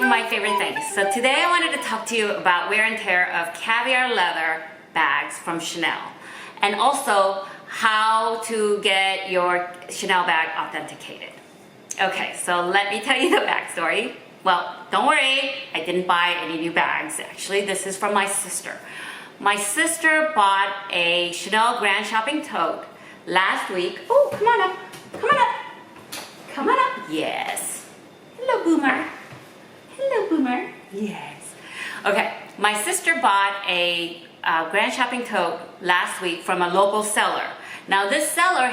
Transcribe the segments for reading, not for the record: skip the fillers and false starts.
my favorite things. So today I wanted to talk to you about wear and tear of Caviar leather bags from Chanel, and also how to get your Chanel bag authenticated. Okay, so let me tell you the backstory. Well, don't worry, I didn't buy any new bags. Actually, this is from my sister. My sister bought a Chanel Grand Shopping Tote last week. Oh, come on up, come on up, come on up. Yes. Hello, Boomer. Hello, Boomer. Yes. Okay, my sister bought a Grand Shopping Tote last week from a local seller. Now this seller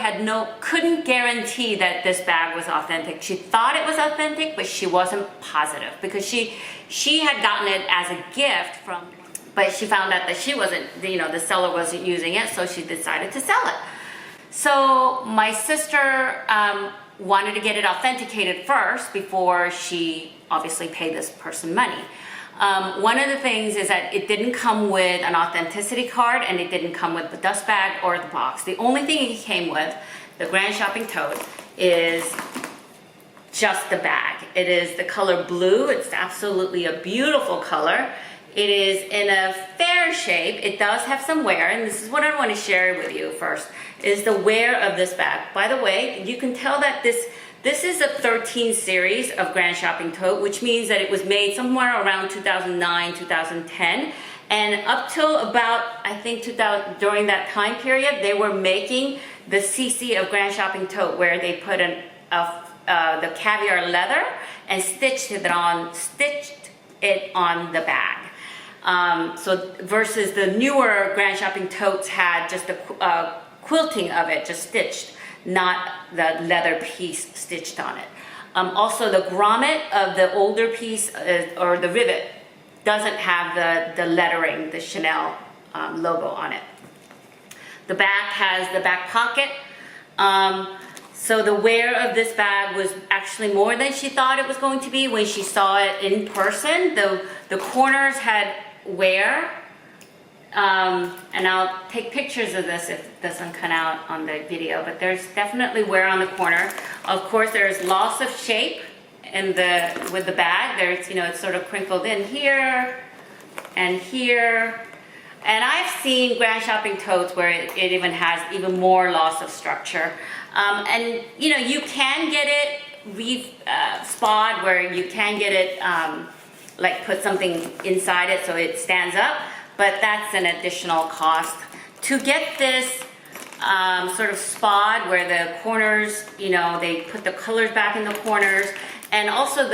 couldn't guarantee that this bag was authentic. She thought it was authentic, but she wasn't positive because she had gotten it as a gift from, but she found out that she wasn't, the seller wasn't using it, so she decided to sell it. So my sister wanted to get it authenticated first before she obviously paid this person money. One of the things is that it didn't come with an authenticity card, and it didn't come with the dust bag or the box. The only thing it came with, the Grand Shopping Tote, is just the bag. It is the color blue. It's absolutely a beautiful color. It is in a fair shape. It does have some wear, and this is what I want to share with you first, is the wear of this bag. By the way, you can tell that this is a 13 series of Grand Shopping Tote, which means that it was made somewhere around 2009, 2010. And up till about, I think, during that time period, they were making the CC of Grand Shopping Tote, where they put the Caviar leather and stitched it on the bag. So versus the newer Grand Shopping Totes had just a quilting of it, just stitched, not the leather piece stitched on it. Also, the grommet of the older piece, or the rivet, doesn't have the lettering, the Chanel logo on it. The back has the back pocket. So the wear of this bag was actually more than she thought it was going to be when she saw it in person. The corners had wear. And I'll take pictures of this if it doesn't come out on the video, but there's definitely wear on the corner. Of course, there's loss of shape with the bag. There's, it's sort of crinkled in here and here. And I've seen Grand Shopping Totes where it even has even more loss of structure. And you can get it spod, where you can get it like put something inside it so it stands up. But that's an additional cost. To get this sort of spod where the corners, they put the colors back in the corners, and also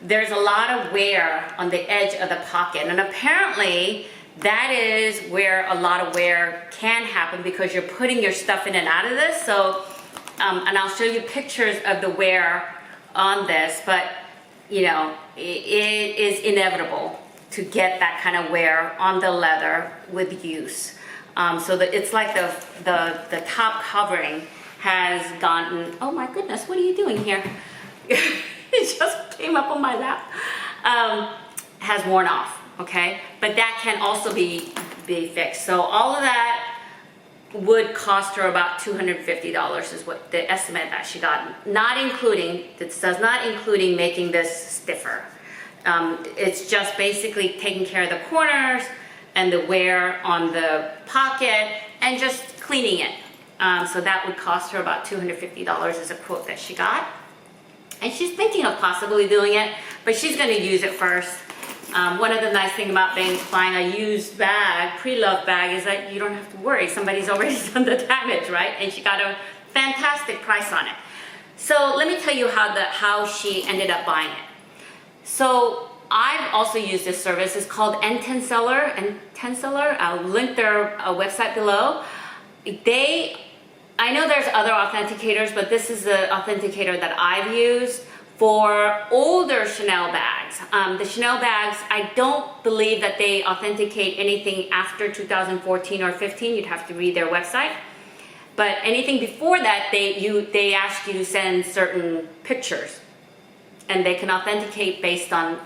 there's a lot of wear on the edge of the pocket. And apparently that is where a lot of wear can happen because you're putting your stuff in and out of this. So, and I'll show you pictures of the wear on this, but it is inevitable to get that kind of wear on the leather with use. So that it's like the top covering has gotten, oh my goodness, what are you doing here? It just came up on my lap. Has worn off, okay? But that can also be fixed. So all of that would cost her about $250 is what the estimate that she got. Not including, this does not including making this stiffer. It's just basically taking care of the corners and the wear on the pocket and just cleaning it. So that would cost her about $250 is a quote that she got. And she's thinking of possibly doing it, but she's going to use it first. One of the nice things about buying a used bag, pre-loved bag, is that you don't have to worry. Somebody's already done the damage, right? And she got a fantastic price on it. So let me tell you how she ended up buying it. So I've also used this service. It's called N10Seller. I'll link their website below. I know there's other authenticators, but this is the authenticator that I've used for older Chanel bags. The Chanel bags, I don't believe that they authenticate anything after 2014 or 15. You'd have to read their website. But anything before that, they ask you to send certain pictures. And they can authenticate based on,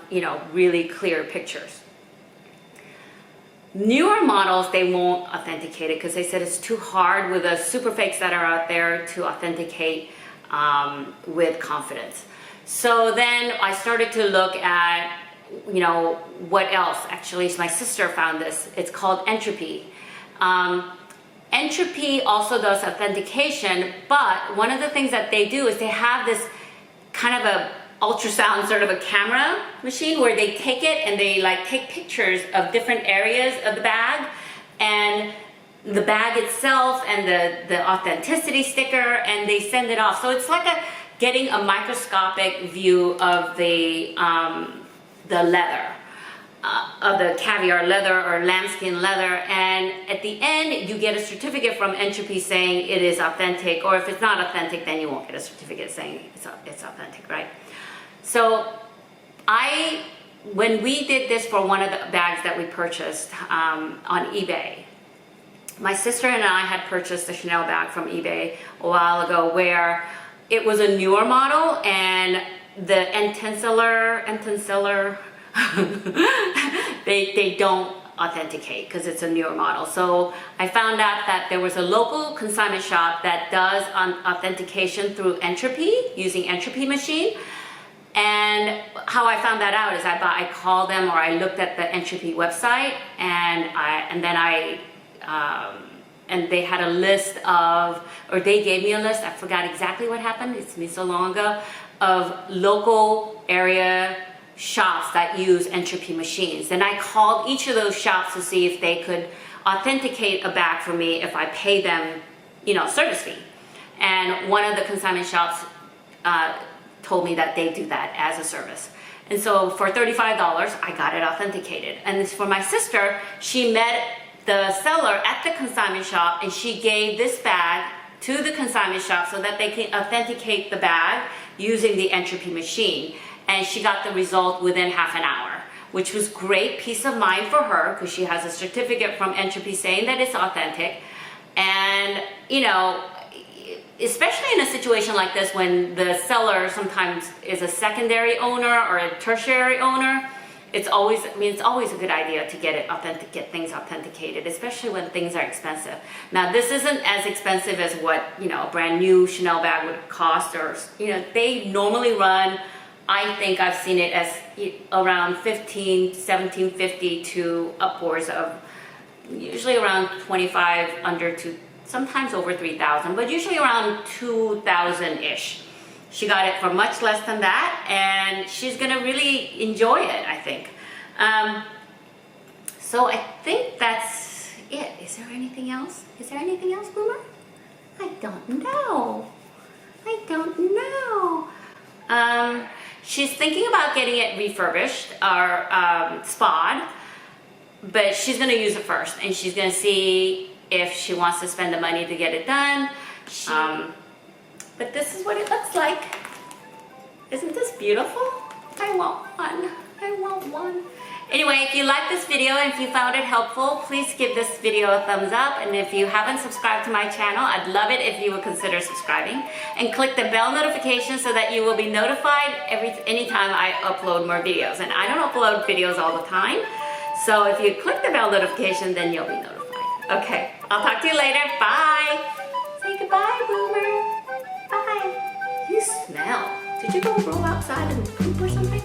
really clear pictures. Newer models, they won't authenticate it because they said it's too hard with the super fakes that are out there to authenticate with confidence. So then I started to look at, you know, what else. Actually, my sister found this. It's called Entropy. Entropy also does authentication, but one of the things that they do is they have this kind of a ultrasound sort of a camera machine where they take it and they like take pictures of different areas of the bag and the bag itself and the authenticity sticker, and they send it off. So it's like getting a microscopic view of the leather, of the caviar leather or lambskin leather, and at the end you get a certificate from Entropy saying it is authentic, or if it's not authentic then you won't get a certificate saying it's authentic, right? So when we did this for one of the bags that we purchased on eBay, my sister and I had purchased a Chanel bag from eBay a while ago where it was a newer model and the Entenceller, they don't authenticate because it's a newer model. So I found out that there was a local consignment shop that does authentication through Entropy, using Entropy machine. And how I found that out is I called them, or I looked at the Entropy website, and they had a list of, or they gave me a list, I forgot exactly what happened, it's been so long ago, of local area shops that use Entropy machines. And I called each of those shops to see if they could authenticate a bag for me if I pay them, you know, service fee. And one of the consignment shops told me that they do that as a service. And so for $35, I got it authenticated. And for my sister, she met the seller at the consignment shop and she gave this bag to the consignment shop so that they can authenticate the bag using the Entropy machine. And she got the result within half an hour, which was great peace of mind for her because she has a certificate from Entropy saying that it's authentic. And, you know, especially in a situation like this when the seller sometimes is a secondary owner or a tertiary owner, it's always a good idea to get things authenticated, especially when things are expensive. Now this isn't as expensive as what, you know, a brand new Chanel bag would cost, or, you know, they normally run, I think I've seen it as around $1750 to upwards of usually around 25 under to sometimes over 3,000, but usually around 2,000-ish. She got it for much less than that, and she's gonna really enjoy it, I think. So I think that's it. Is there anything else? Is there anything else, Boomer? I don't know. I don't know. She's thinking about getting it refurbished or spa'd, but she's gonna use it first, and she's gonna see if she wants to spend the money to get it done. But this is what it looks like. Isn't this beautiful? I want one. I want one. Anyway, if you like this video and if you found it helpful, please give this video a thumbs up. And if you haven't subscribed to my channel, I'd love it if you would consider subscribing. And click the bell notification so that you will be notified anytime I upload more videos. And I don't upload videos all the time. So if you click the bell notification, then you'll be notified. Okay, I'll talk to you later. Bye. Say goodbye, Boomer. Bye. You smell. Did you go roll outside and poop or something?